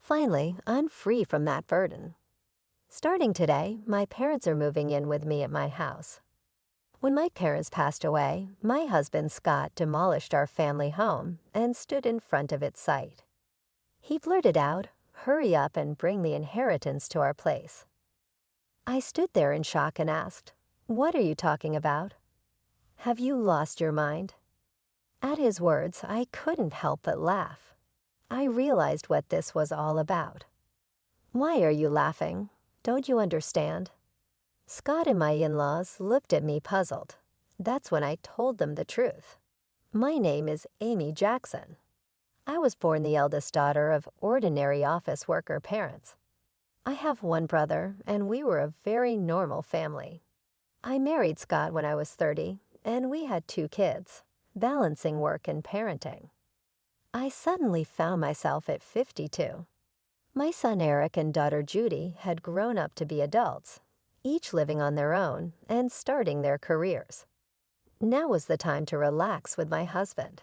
Finally, I'm free from that burden. Starting today, my parents are moving in with me at my house. When my parents passed away, my husband Scott demolished our family home and stood in front of its site. He blurted out, "Hurry up and bring the inheritance to our place." I stood there in shock and asked, "What are you talking about? Have you lost your mind?" At his words, I couldn't help but laugh. I realized what this was all about. "Why are you laughing? Don't you understand?" Scott and my in-laws looked at me puzzled. That's when I told them the truth. My name is Amy Jackson. I was born the eldest daughter of ordinary office worker parents. I have one brother, and we were a very normal family. I married Scott when I was 30, and we had 2 kids, balancing work and parenting. I suddenly found myself at 52. My son Eric and daughter Judy had grown up to be adults, each living on their own and starting their careers. Now was the time to relax with my husband.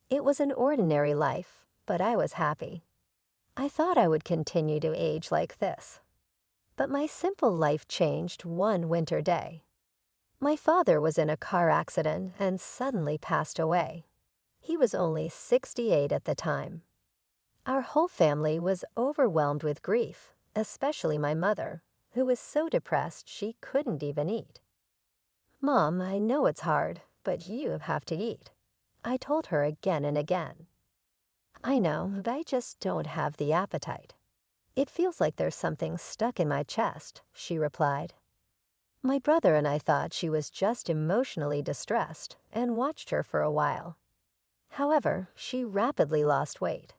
It was an ordinary life, but I was happy. I thought I would continue to age like this. But my simple life changed one winter day. My father was in a car accident and suddenly passed away. He was only 68 at the time. Our whole family was overwhelmed with grief, especially my mother, who was so depressed she couldn't even eat. "Mom, I know it's hard, but you have to eat," I told her again and again. "I know, but I just don't have the appetite. It feels like there's something stuck in my chest," she replied. My brother and I thought she was just emotionally distressed and watched her for a while. However, she rapidly lost weight.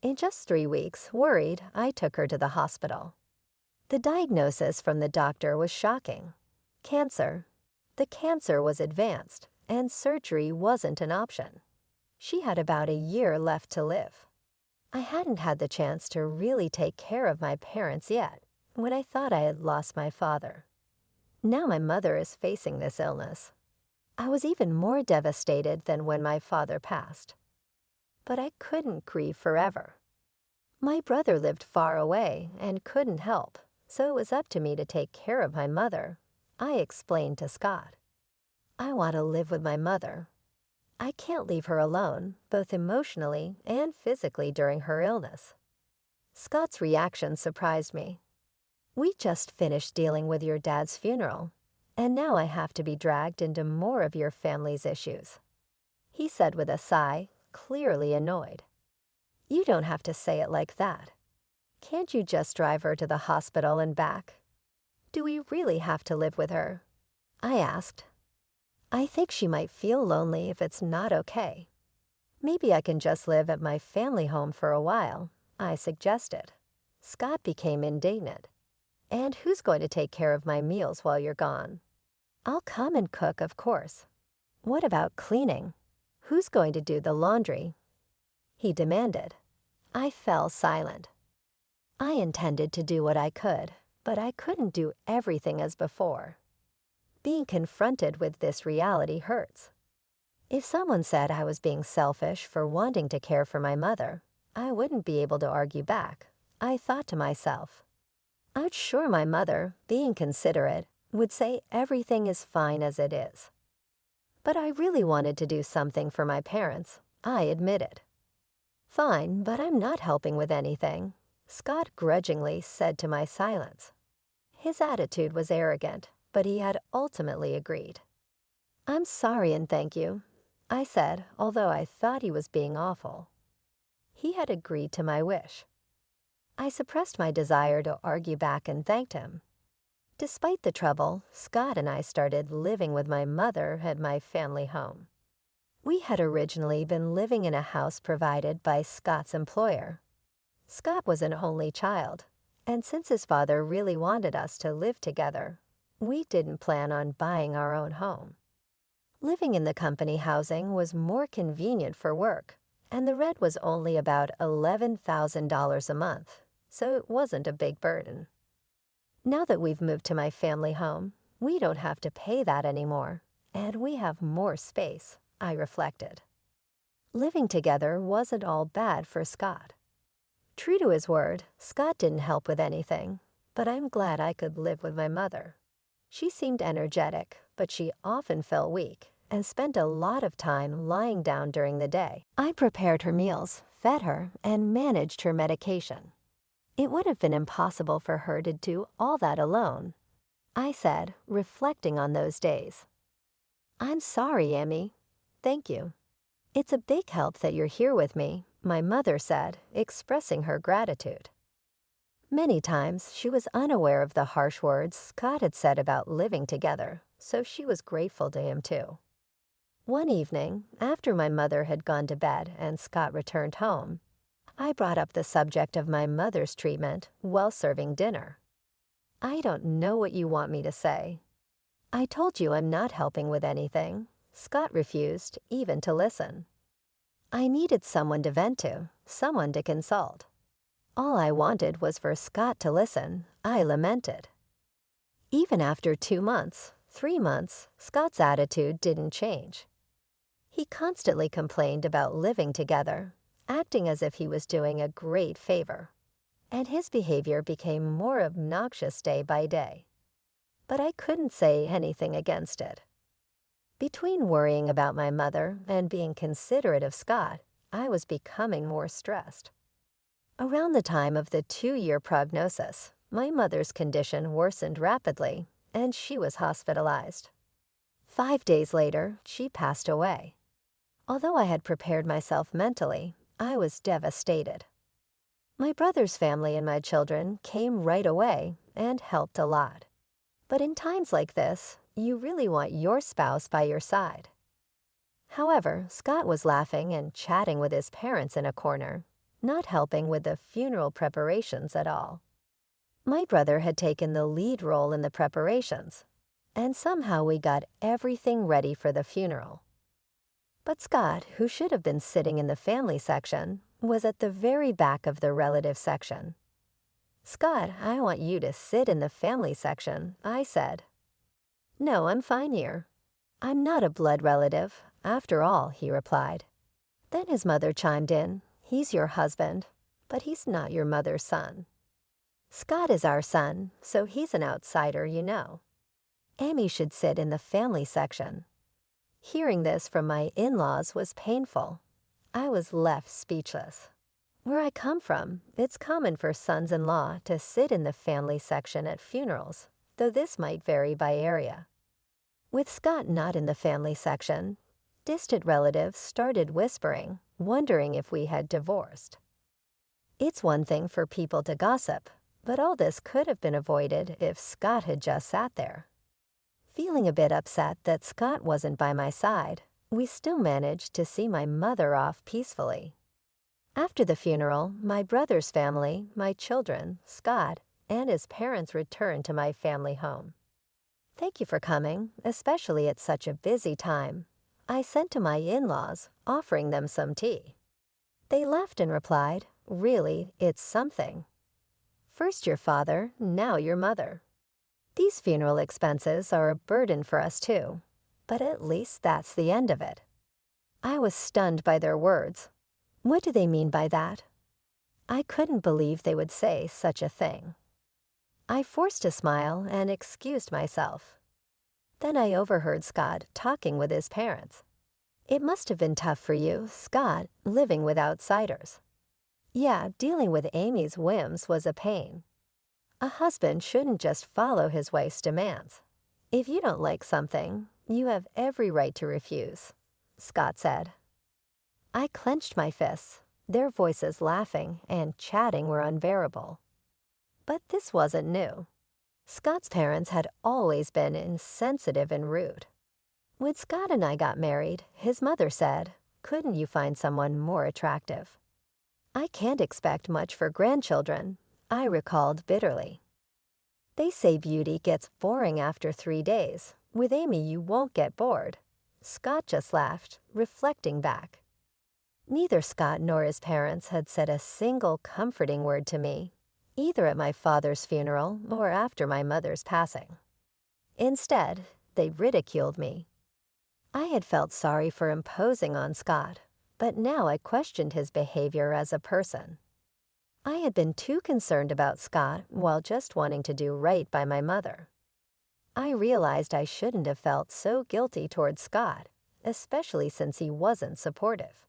In just 3 weeks, worried, I took her to the hospital. The diagnosis from the doctor was shocking. Cancer. The cancer was advanced, and surgery wasn't an option. She had about a year left to live. I hadn't had the chance to really take care of my parents yet, when I thought I had lost my father. Now my mother is facing this illness. I was even more devastated than when my father passed. But I couldn't grieve forever. My brother lived far away and couldn't help, so it was up to me to take care of my mother. I explained to Scott. "I want to live with my mother. I can't leave her alone, both emotionally and physically during her illness." Scott's reaction surprised me. "We just finished dealing with your dad's funeral, and now I have to be dragged into more of your family's issues," he said with a sigh, clearly annoyed. "You don't have to say it like that. Can't you just drive her to the hospital and back? Do we really have to live with her?" I asked. "I think she might feel lonely if it's not okay. Maybe I can just live at my family home for a while," I suggested. Scott became indignant. "And who's going to take care of my meals while you're gone?" "I'll come and cook, of course." "What about cleaning? Who's going to do the laundry?" he demanded. I fell silent. I intended to do what I could, but I couldn't do everything as before. Being confronted with this reality hurts. If someone said I was being selfish for wanting to care for my mother, I wouldn't be able to argue back, I thought to myself. I'm sure my mother, being considerate, would say everything is fine as it is. But I really wanted to do something for my parents, I admitted. "Fine, but I'm not helping with anything," Scott grudgingly said to my silence. His attitude was arrogant, but he had ultimately agreed. "I'm sorry and thank you," I said, although I thought he was being awful. He had agreed to my wish. I suppressed my desire to argue back and thanked him. Despite the trouble, Scott and I started living with my mother at my family home. We had originally been living in a house provided by Scott's employer. Scott was an only child, and since his father really wanted us to live together, we didn't plan on buying our own home. Living in the company housing was more convenient for work, and the rent was only about $11,000 a month, so it wasn't a big burden. Now that we've moved to my family home, we don't have to pay that anymore, and we have more space, I reflected. Living together wasn't all bad for Scott. True to his word, Scott didn't help with anything, but I'm glad I could live with my mother. She seemed energetic, but she often felt weak and spent a lot of time lying down during the day. I prepared her meals, fed her, and managed her medication. It would have been impossible for her to do all that alone, I said, reflecting on those days. I'm sorry, Amy. Thank you. It's a big help that you're here with me, my mother said, expressing her gratitude. Many times she was unaware of the harsh words Scott had said about living together, so she was grateful to him too. One evening, after my mother had gone to bed and Scott returned home, I brought up the subject of my mother's treatment while serving dinner. I don't know what you want me to say. I told you I'm not helping with anything. Scott refused even to listen. I needed someone to vent to, someone to consult. All I wanted was for Scott to listen, I lamented. Even after 2 months, 3 months, Scott's attitude didn't change. He constantly complained about living together, acting as if he was doing a great favor, and his behavior became more obnoxious day by day. But I couldn't say anything against it. Between worrying about my mother and being considerate of Scott, I was becoming more stressed. Around the time of the 2-year prognosis, my mother's condition worsened rapidly, and she was hospitalized. 5 days later, she passed away. Although I had prepared myself mentally, I was devastated. My brother's family and my children came right away and helped a lot. But in times like this, you really want your spouse by your side. However, Scott was laughing and chatting with his parents in a corner, not helping with the funeral preparations at all. My brother had taken the lead role in the preparations, and somehow we got everything ready for the funeral. But Scott, who should have been sitting in the family section, was at the very back of the relative section. Scott, I want you to sit in the family section, I said. No, I'm fine here. I'm not a blood relative, after all, he replied. Then his mother chimed in. He's your husband, but he's not your mother's son. Scott is our son, so he's an outsider, you know. Amy should sit in the family section. Hearing this from my in-laws was painful. I was left speechless. Where I come from, it's common for sons-in-law to sit in the family section at funerals, though this might vary by area. With Scott not in the family section, distant relatives started whispering, wondering if we had divorced. It's one thing for people to gossip, but all this could have been avoided if Scott had just sat there. Feeling a bit upset that Scott wasn't by my side, we still managed to see my mother off peacefully. After the funeral, my brother's family, my children, Scott, and his parents returned to my family home. Thank you for coming, especially at such a busy time, I sent to my in-laws, offering them some tea. They laughed and replied, really, it's something. First your father, now your mother. These funeral expenses are a burden for us too, but at least that's the end of it. I was stunned by their words. What do they mean by that? I couldn't believe they would say such a thing. I forced a smile and excused myself. Then I overheard Scott talking with his parents. It must have been tough for you, Scott, living with outsiders. Yeah, dealing with Amy's whims was a pain. A husband shouldn't just follow his wife's demands. If you don't like something, you have every right to refuse, Scott said. I clenched my fists. Their voices laughing and chatting were unbearable. But this wasn't new. Scott's parents had always been insensitive and rude. When Scott and I got married, his mother said, "Couldn't you find someone more attractive?" I can't expect much for grandchildren, I recalled bitterly. They say beauty gets boring after 3 days. With Amy, you won't get bored. Scott just laughed, reflecting back. Neither Scott nor his parents had said a single comforting word to me, either at my father's funeral or after my mother's passing. Instead, they ridiculed me. I had felt sorry for imposing on Scott, but now I questioned his behavior as a person. I had been too concerned about Scott while just wanting to do right by my mother. I realized I shouldn't have felt so guilty towards Scott, especially since he wasn't supportive.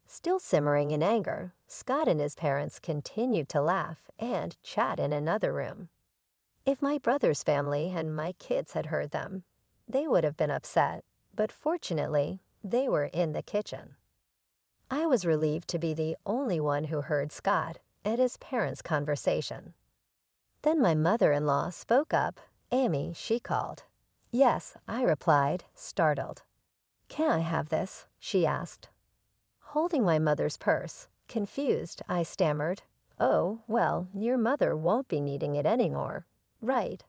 Still simmering in anger, Scott and his parents continued to laugh and chat in another room. If my brother's family and my kids had heard them, they would have been upset, but fortunately, they were in the kitchen. I was relieved to be the only one who heard Scott and his parents' conversation. Then my mother-in-law spoke up. Amy, she called. Yes, I replied, startled. Can I have this? She asked. Holding my mother's purse, confused, I stammered. Oh, well, your mother won't be needing it anymore, right?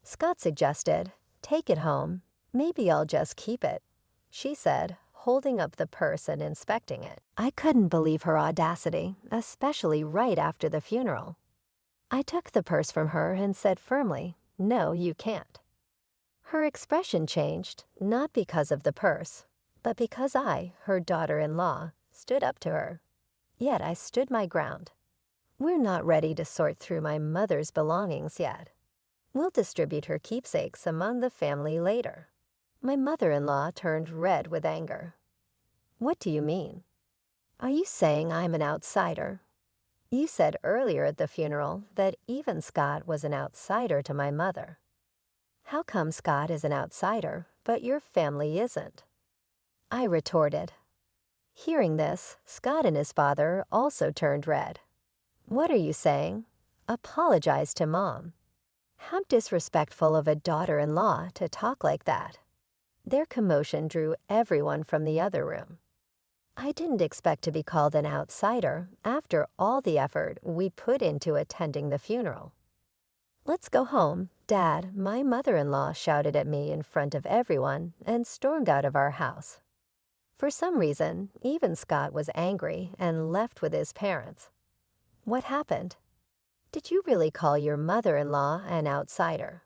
Scott suggested, take it home. Maybe I'll just keep it, she said, holding up the purse and inspecting it. I couldn't believe her audacity, especially right after the funeral. I took the purse from her and said firmly, no, you can't. Her expression changed, not because of the purse, but because I, her daughter-in-law, stood up to her. Yet I stood my ground. We're not ready to sort through my mother's belongings yet. We'll distribute her keepsakes among the family later. My mother-in-law turned red with anger. What do you mean? Are you saying I'm an outsider? You said earlier at the funeral that even Scott was an outsider to my mother. How come Scott is an outsider, but your family isn't? I retorted. Hearing this, Scott and his father also turned red. What are you saying? Apologize to Mom. How disrespectful of a daughter-in-law to talk like that. Their commotion drew everyone from the other room. I didn't expect to be called an outsider after all the effort we put into attending the funeral. Let's go home, Dad, my mother-in-law shouted at me in front of everyone and stormed out of our house. For some reason, even Scott was angry and left with his parents. What happened? Did you really call your mother-in-law an outsider?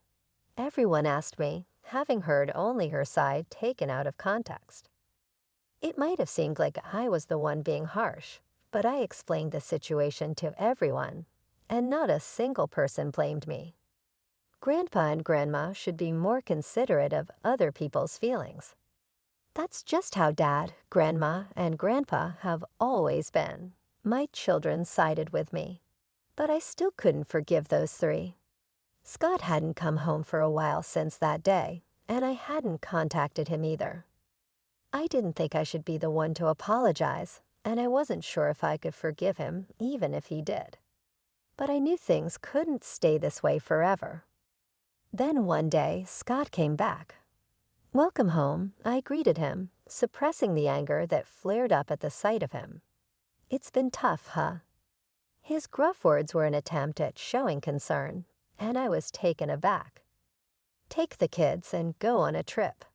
Everyone asked me, having heard only her side taken out of context. It might have seemed like I was the one being harsh, but I explained the situation to everyone, and not a single person blamed me. Grandpa and Grandma should be more considerate of other people's feelings. That's just how Dad, Grandma, and Grandpa have always been. My children sided with me, but I still couldn't forgive those three. Scott hadn't come home for a while since that day, and I hadn't contacted him either. I didn't think I should be the one to apologize, and I wasn't sure if I could forgive him even if he did. But I knew things couldn't stay this way forever. Then one day, Scott came back. Welcome home, I greeted him, suppressing the anger that flared up at the sight of him. It's been tough, huh? His gruff words were an attempt at showing concern, and I was taken aback. Take the kids and go on a trip.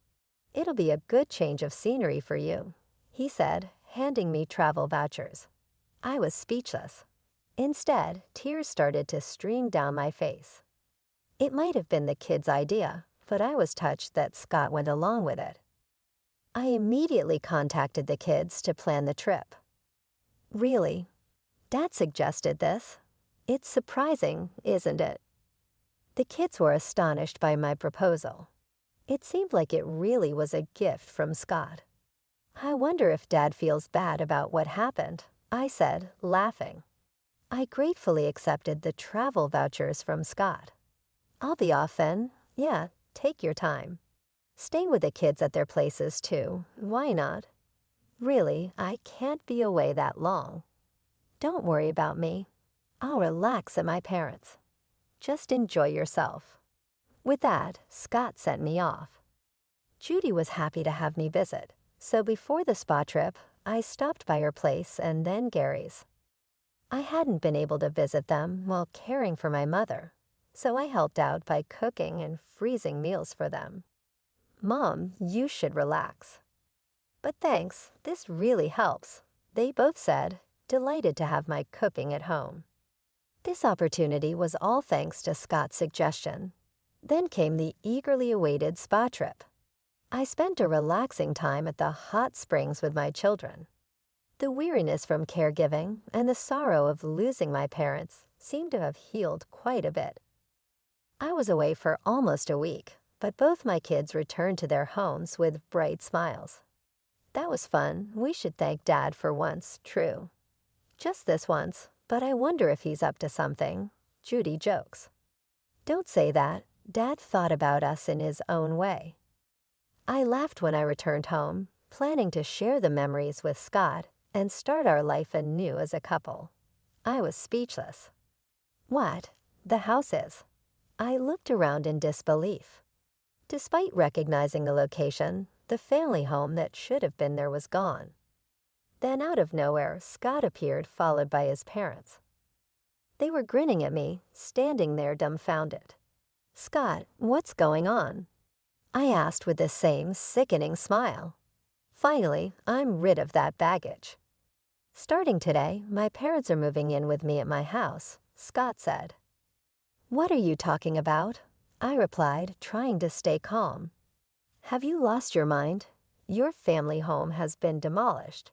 It'll be a good change of scenery for you, he said, handing me travel vouchers. I was speechless. Instead, tears started to stream down my face. It might have been the kids' idea, but I was touched that Scott went along with it. I immediately contacted the kids to plan the trip. Really? Dad suggested this. It's surprising, isn't it? The kids were astonished by my proposal. It seemed like it really was a gift from Scott. I wonder if Dad feels bad about what happened, I said, laughing. I gratefully accepted the travel vouchers from Scott. I'll be off then. Yeah, take your time. Stay with the kids at their places too. Why not? Really, I can't be away that long. Don't worry about me. I'll relax at my parents'. Just enjoy yourself. With that, Scott sent me off. Judy was happy to have me visit, so before the spa trip, I stopped by her place and then Gary's. I hadn't been able to visit them while caring for my mother, so I helped out by cooking and freezing meals for them. Mom, you should relax. But thanks, this really helps, they both said, delighted to have my cooking at home. This opportunity was all thanks to Scott's suggestion. Then came the eagerly awaited spa trip. I spent a relaxing time at the hot springs with my children. The weariness from caregiving and the sorrow of losing my parents seemed to have healed quite a bit. I was away for almost a week, but both my kids returned to their homes with bright smiles. That was fun. We should thank Dad for once, true. Just this once, but I wonder if he's up to something. Judy jokes. Don't say that. Dad thought about us in his own way. I laughed when I returned home, planning to share the memories with Scott and start our life anew as a couple. I was speechless. What? The house is. I looked around in disbelief. Despite recognizing the location, the family home that should have been there was gone. Then out of nowhere, Scott appeared, followed by his parents. They were grinning at me, standing there dumbfounded. "Scott, what's going on?" I asked with the same sickening smile. Finally, I'm rid of that baggage. "Starting today, my parents are moving in with me at my house," Scott said. "What are you talking about?" I replied, trying to stay calm. "Have you lost your mind? Your family home has been demolished.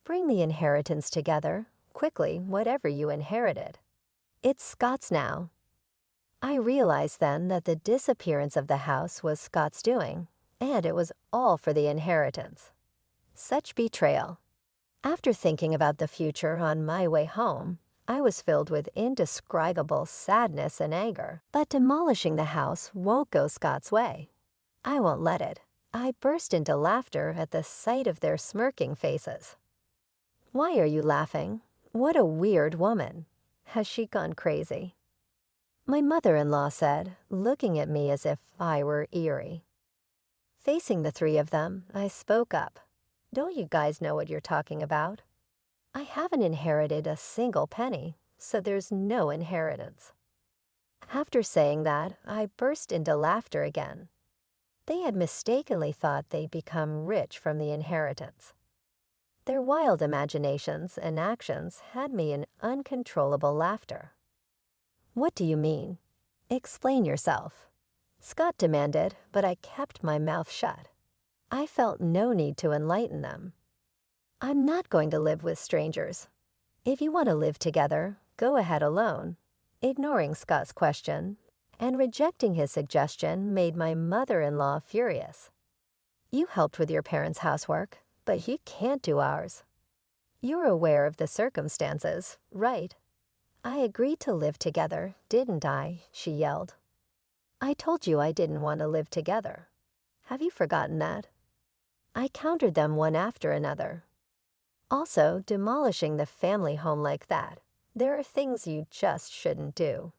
Bring the inheritance together, quickly, whatever you inherited. It's Scott's now." I realized then that the disappearance of the house was Scott's doing, and it was all for the inheritance. Such betrayal. After thinking about the future on my way home, I was filled with indescribable sadness and anger. But demolishing the house won't go Scott's way. I won't let it. I burst into laughter at the sight of their smirking faces. "Why are you laughing? What a weird woman. Has she gone crazy?" My mother-in-law said, looking at me as if I were eerie. Facing the three of them, I spoke up. "Don't you guys know what you're talking about? I haven't inherited a single penny, so there's no inheritance." After saying that, I burst into laughter again. They had mistakenly thought they'd become rich from the inheritance. Their wild imaginations and actions had me in uncontrollable laughter. "What do you mean? Explain yourself," Scott demanded, but I kept my mouth shut. I felt no need to enlighten them. "I'm not going to live with strangers. If you want to live together, go ahead alone." Ignoring Scott's question and rejecting his suggestion made my mother-in-law furious. "You helped with your parents' housework, but you can't do ours. You're aware of the circumstances, right?" "I agreed to live together, didn't I?" she yelled. "I told you I didn't want to live together. Have you forgotten that?" I countered them one after another. Also, demolishing the family home like that, there are things you just shouldn't do.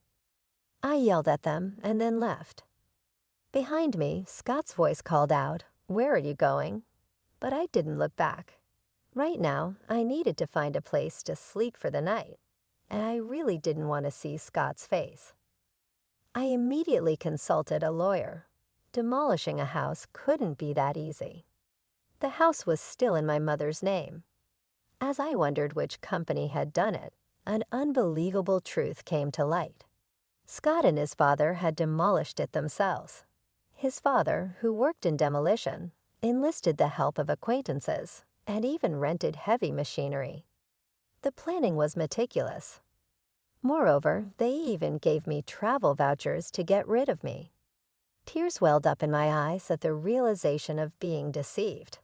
I yelled at them and then left. Behind me, Scott's voice called out, "Where are you going?" But I didn't look back. Right now, I needed to find a place to sleep for the night, and I really didn't want to see Scott's face. I immediately consulted a lawyer. Demolishing a house couldn't be that easy. The house was still in my mother's name. As I wondered which company had done it, an unbelievable truth came to light. Scott and his father had demolished it themselves. His father, who worked in demolition, enlisted the help of acquaintances and even rented heavy machinery. The planning was meticulous. Moreover, they even gave me travel vouchers to get rid of me. Tears welled up in my eyes at the realization of being deceived.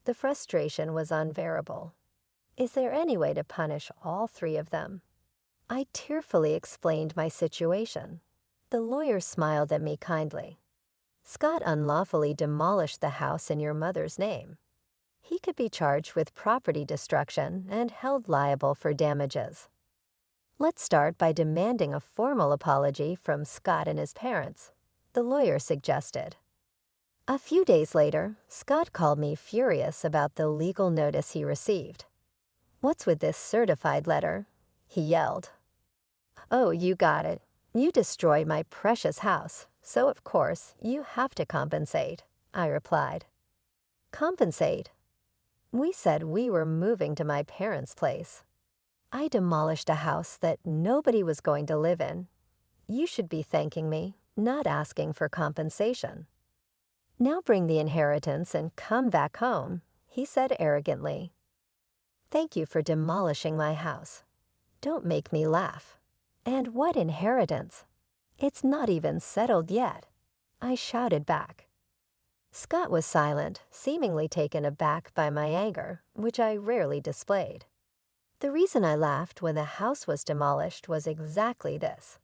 The frustration was unbearable. Is there any way to punish all three of them? I tearfully explained my situation. The lawyer smiled at me kindly. "Scott unlawfully demolished the house in your mother's name. He could be charged with property destruction and held liable for damages. Let's start by demanding a formal apology from Scott and his parents," the lawyer suggested. A few days later, Scott called me furious about the legal notice he received. "What's with this certified letter?" he yelled. "Oh, you got it. You destroyed my precious house, so of course you have to compensate," I replied. "Compensate? We said we were moving to my parents' place. I demolished a house that nobody was going to live in. You should be thanking me, not asking for compensation." "Now bring the inheritance and come back home," he said arrogantly. Thank you for demolishing my house. Don't make me laugh. And what inheritance? It's not even settled yet, I shouted back. Scott was silent, seemingly taken aback by my anger, which I rarely displayed. The reason I laughed when the house was demolished was exactly this.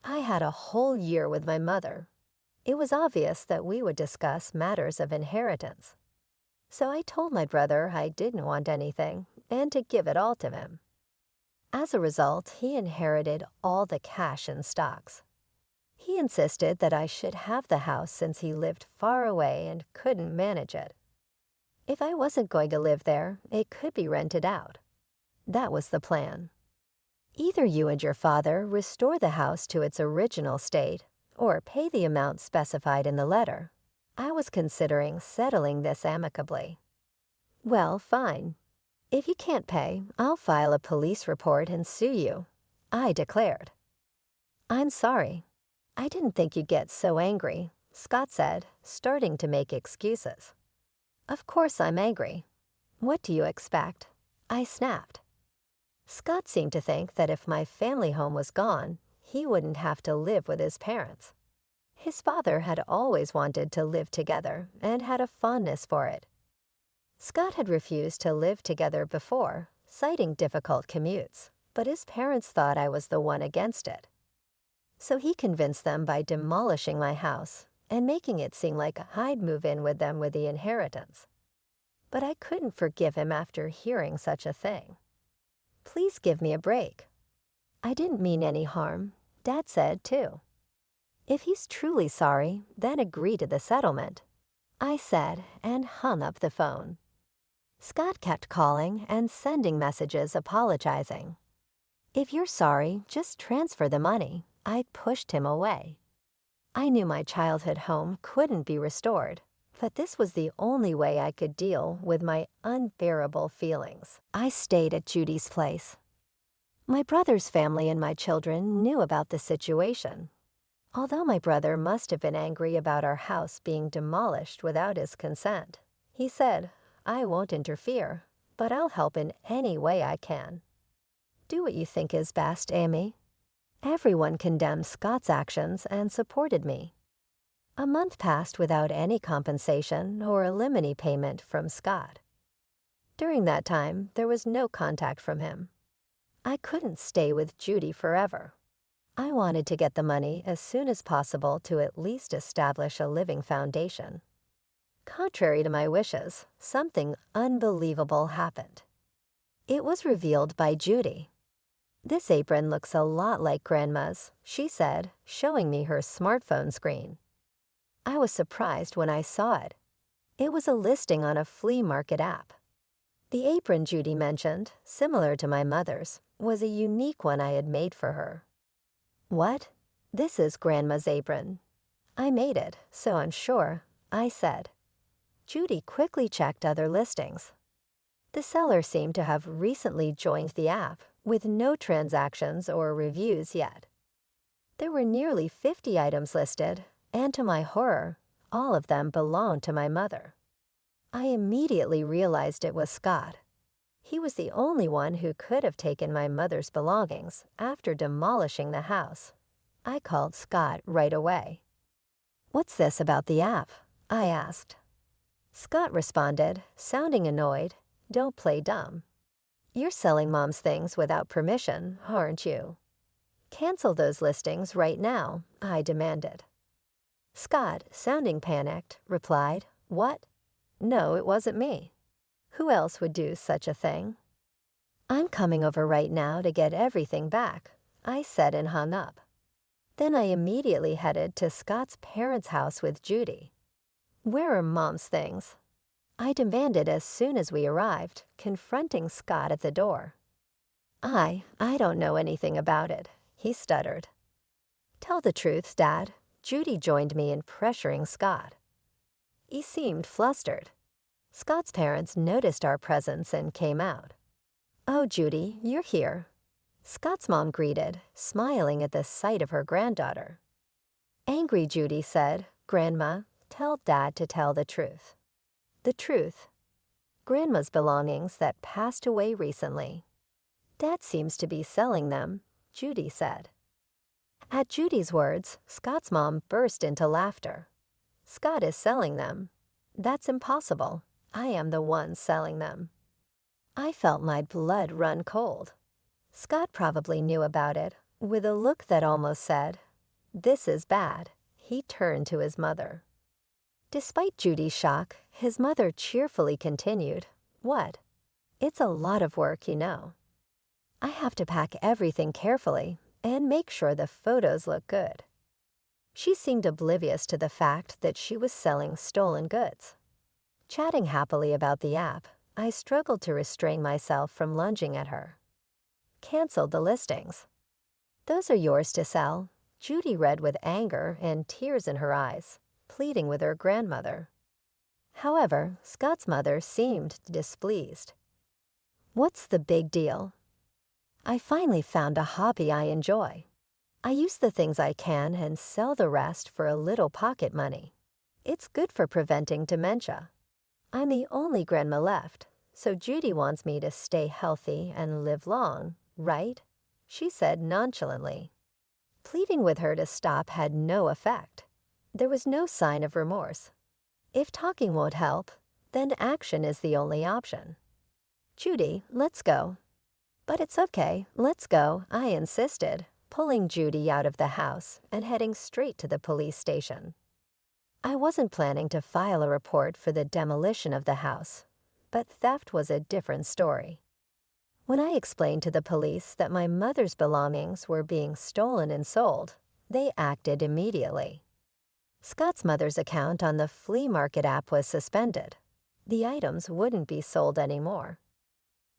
I had a whole year with my mother. It was obvious that we would discuss matters of inheritance. So I told my brother I didn't want anything and to give it all to him. As a result, he inherited all the cash and stocks. He insisted that I should have the house since he lived far away and couldn't manage it. If I wasn't going to live there, it could be rented out. That was the plan. Either you and your father restore the house to its original state or pay the amount specified in the letter. I was considering settling this amicably. Well, fine. If you can't pay, I'll file a police report and sue you, I declared. I'm sorry. I didn't think you'd get so angry, Scott said, starting to make excuses. Of course I'm angry. What do you expect? I snapped. Scott seemed to think that if my family home was gone, he wouldn't have to live with his parents. His father had always wanted to live together and had a fondness for it. Scott had refused to live together before, citing difficult commutes, but his parents thought I was the one against it. So he convinced them by demolishing my house and making it seem like I'd move in with them with the inheritance. But I couldn't forgive him after hearing such a thing. Please give me a break. I didn't mean any harm, Dad said too. If he's truly sorry, then agree to the settlement, I said and hung up the phone. Scott kept calling and sending messages apologizing. If you're sorry, just transfer the money, I pushed him away. I knew my childhood home couldn't be restored, but this was the only way I could deal with my unbearable feelings. I stayed at Judy's place. My brother's family and my children knew about the situation. Although my brother must have been angry about our house being demolished without his consent, he said, I won't interfere, but I'll help in any way I can. Do what you think is best, Amy. Everyone condemned Scott's actions and supported me. A month passed without any compensation or alimony payment from Scott. During that time, there was no contact from him. I couldn't stay with Judy forever. I wanted to get the money as soon as possible to at least establish a living foundation. Contrary to my wishes, something unbelievable happened. It was revealed by Judy. This apron looks a lot like Grandma's, she said, showing me her smartphone screen. I was surprised when I saw it. It was a listing on a flea market app. The apron Judy mentioned, similar to my mother's, was a unique one I had made for her. What? This is Grandma's apron. I made it, so I'm sure, I said. Judy quickly checked other listings. The seller seemed to have recently joined the app, with no transactions or reviews yet. There were nearly 50 items listed, and to my horror, all of them belonged to my mother. I immediately realized it was Scott. He was the only one who could have taken my mother's belongings after demolishing the house. I called Scott right away. What's this about the app? I asked. Scott responded, sounding annoyed, Don't play dumb. You're selling Mom's things without permission, aren't you? Cancel those listings right now, I demanded. Scott, sounding panicked, replied, What? No, it wasn't me. Who else would do such a thing? I'm coming over right now to get everything back, I said and hung up. Then I immediately headed to Scott's parents' house with Judy. Where are Mom's things? I demanded as soon as we arrived, confronting Scott at the door. I don't know anything about it, he stuttered. Tell the truth, Dad. Judy joined me in pressuring Scott. He seemed flustered. Scott's parents noticed our presence and came out. Oh, Judy, you're here. Scott's mom greeted, smiling at the sight of her granddaughter. Angry Judy said, Grandma, tell Dad to tell the truth. The truth. Grandma's belongings that passed away recently. Dad seems to be selling them, Judy said. At Judy's words, Scott's mom burst into laughter. Scott is selling them. That's impossible. I am the one selling them. I felt my blood run cold. Scott probably knew about it. With a look that almost said, "This is bad," he turned to his mother. Despite Judy's shock, his mother cheerfully continued, "What? It's a lot of work, you know. I have to pack everything carefully and make sure the photos look good." She seemed oblivious to the fact that she was selling stolen goods. Chatting happily about the app, I struggled to restrain myself from lunging at her. "Canceled the listings." "Those are yours to sell," Judy read with anger and tears in her eyes, pleading with her grandmother. However, Scott's mother seemed displeased. "What's the big deal? I finally found a hobby I enjoy. I use the things I can and sell the rest for a little pocket money. It's good for preventing dementia. I'm the only grandma left, so Judy wants me to stay healthy and live long, right?" she said nonchalantly. Pleading with her to stop had no effect. There was no sign of remorse. If talking won't help, then action is the only option. "Judy, let's go." "But it's okay, let's go," I insisted, pulling Judy out of the house and heading straight to the police station. I wasn't planning to file a report for the demolition of the house, but theft was a different story. When I explained to the police that my mother's belongings were being stolen and sold, they acted immediately. Scott's mother's account on the flea market app was suspended. The items wouldn't be sold anymore.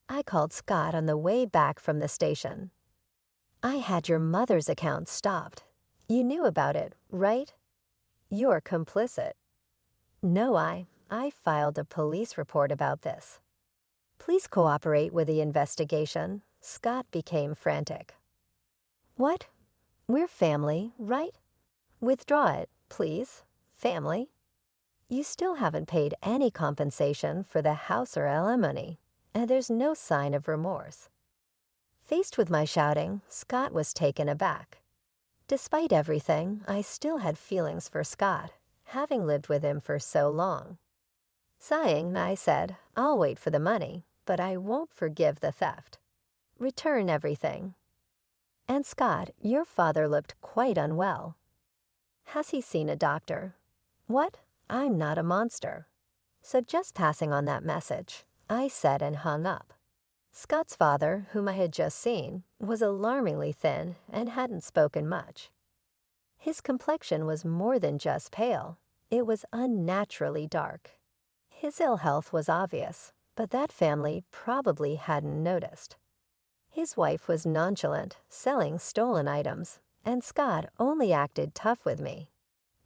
I called Scott on the way back from the station. "I had your mother's account stopped. You knew about it, right?" "You're complicit." "No, I filed a police report about this." "Please cooperate with the investigation." Scott became frantic. "What? We're family, right? Withdraw it, please. Family? You still haven't paid any compensation for the house or alimony, and there's no sign of remorse." Faced with my shouting, Scott was taken aback. Despite everything, I still had feelings for Scott, having lived with him for so long. Sighing, I said, "I'll wait for the money, but I won't forgive the theft. Return everything. And Scott, your father looked quite unwell. Has he seen a doctor?" "What? I'm not a monster." So just passing on that message, I said and hung up. Scott's father, whom I had just seen, was alarmingly thin and hadn't spoken much. His complexion was more than just pale. It was unnaturally dark. His ill health was obvious, but that family probably hadn't noticed. His wife was nonchalant, selling stolen items, and Scott only acted tough with me.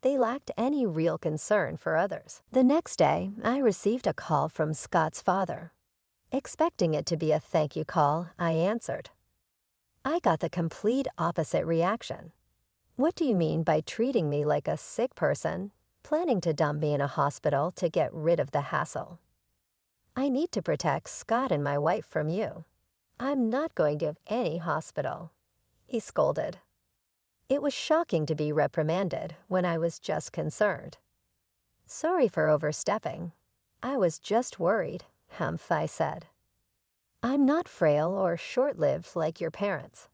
They lacked any real concern for others. The next day, I received a call from Scott's father. Expecting it to be a thank you call, I answered. I got the complete opposite reaction. "What do you mean by treating me like a sick person, planning to dump me in a hospital to get rid of the hassle? I need to protect Scott and my wife from you. I'm not going to any hospital," he scolded. It was shocking to be reprimanded when I was just concerned. "Sorry for overstepping. I was just worried," I said. "I'm not frail or short-lived like your parents.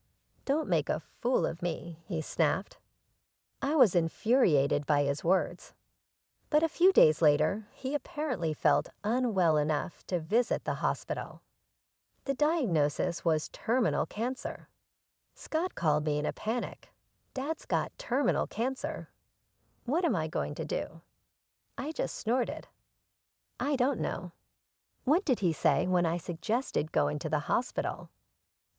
Don't make a fool of me," he snapped. I was infuriated by his words. But a few days later, he apparently felt unwell enough to visit the hospital. The diagnosis was terminal cancer. Scott called me in a panic. "Dad's got terminal cancer. What am I going to do?" I just snorted. "I don't know." What did he say when I suggested going to the hospital?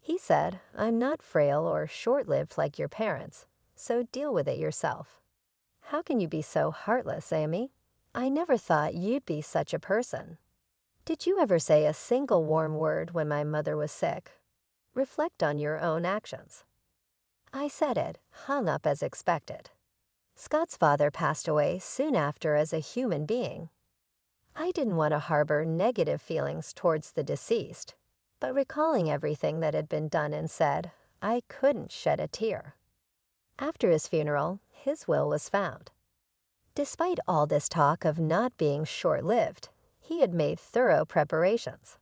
He said, "I'm not frail or short-lived like your parents, so deal with it yourself." How can you be so heartless, Amy? I never thought you'd be such a person. Did you ever say a single warm word when my mother was sick? Reflect on your own actions. I said it, hung up as expected. Scott's father passed away soon after as a human being. I didn't want to harbor negative feelings towards the deceased, but recalling everything that had been done and said, I couldn't shed a tear. After his funeral, his will was found. Despite all this talk of not being short-lived, he had made thorough preparations.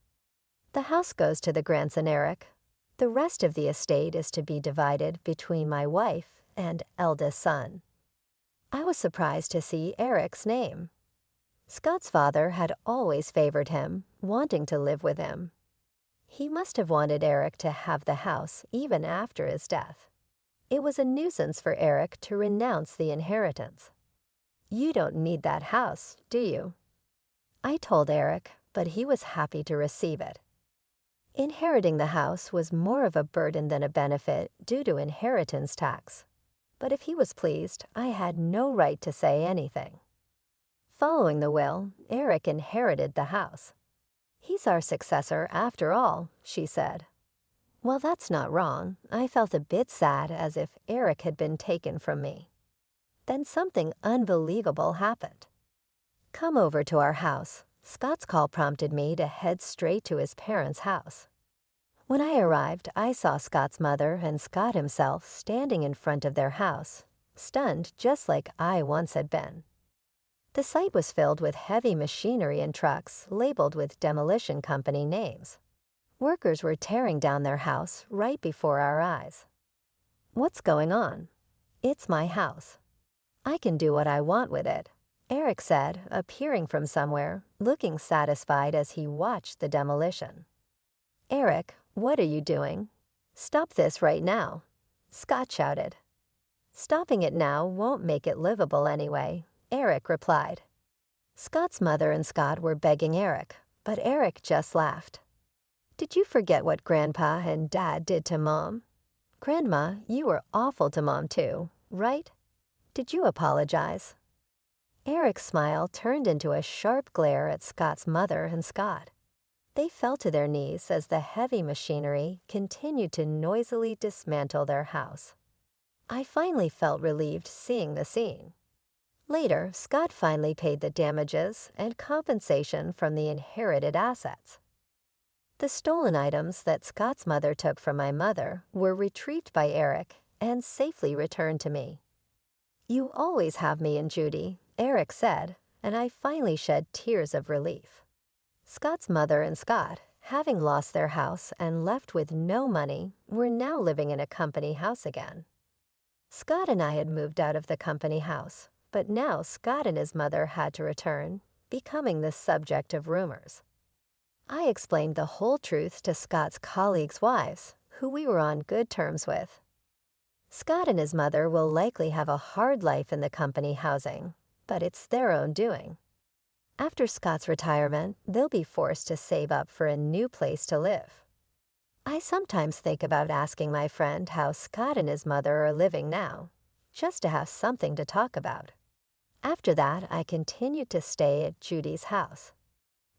The house goes to the grandson Eric. The rest of the estate is to be divided between my wife and eldest son. I was surprised to see Eric's name. Scott's father had always favored him, wanting to live with him. He must have wanted Eric to have the house even after his death. It was a nuisance for Eric to renounce the inheritance. You don't need that house, do you? I told Eric, but he was happy to receive it. Inheriting the house was more of a burden than a benefit due to inheritance tax. But if he was pleased, I had no right to say anything. Following the will, Eric inherited the house. He's our successor after all, she said. Well, that's not wrong. I felt a bit sad, as if Eric had been taken from me. Then something unbelievable happened. Come over to our house. Scott's call prompted me to head straight to his parents' house. When I arrived, I saw Scott's mother and Scott himself standing in front of their house, stunned just like I once had been. The site was filled with heavy machinery and trucks labeled with demolition company names. Workers were tearing down their house right before our eyes. What's going on? It's my house. I can do what I want with it, Eric said, appearing from somewhere, looking satisfied as he watched the demolition. Eric, what are you doing? Stop this right now, Scott shouted. Stopping it now won't make it livable anyway, Eric replied. Scott's mother and Scott were begging Eric, but Eric just laughed. Did you forget what Grandpa and Dad did to Mom? Grandma, you were awful to Mom too, right? Did you apologize? Eric's smile turned into a sharp glare at Scott's mother and Scott. They fell to their knees as the heavy machinery continued to noisily dismantle their house. I finally felt relieved seeing the scene. Later, Scott finally paid the damages and compensation from the inherited assets. The stolen items that Scott's mother took from my mother were retrieved by Eric and safely returned to me. You always have me and Judy, Eric said, and I finally shed tears of relief. Scott's mother and Scott, having lost their house and left with no money, were now living in a company house again. Scott and I had moved out of the company house, but now Scott and his mother had to return, becoming the subject of rumors. I explained the whole truth to Scott's colleagues' wives, who we were on good terms with. Scott and his mother will likely have a hard life in the company housing, but it's their own doing. After Scott's retirement, they'll be forced to save up for a new place to live. I sometimes think about asking my friend how Scott and his mother are living now, just to have something to talk about. After that, I continued to stay at Judy's house.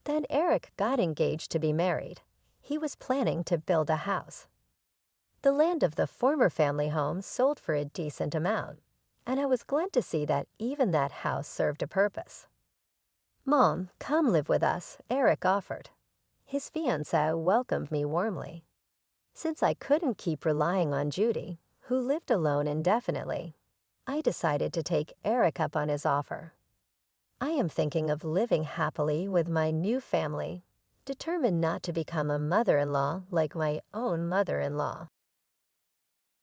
Then Eric got engaged to be married. He was planning to build a house. The land of the former family home sold for a decent amount, and I was glad to see that even that house served a purpose. Mom, come live with us, Eric offered. His fiancée welcomed me warmly. Since I couldn't keep relying on Judy, who lived alone indefinitely, I decided to take Eric up on his offer. I am thinking of living happily with my new family, determined not to become a mother-in-law like my own mother-in-law.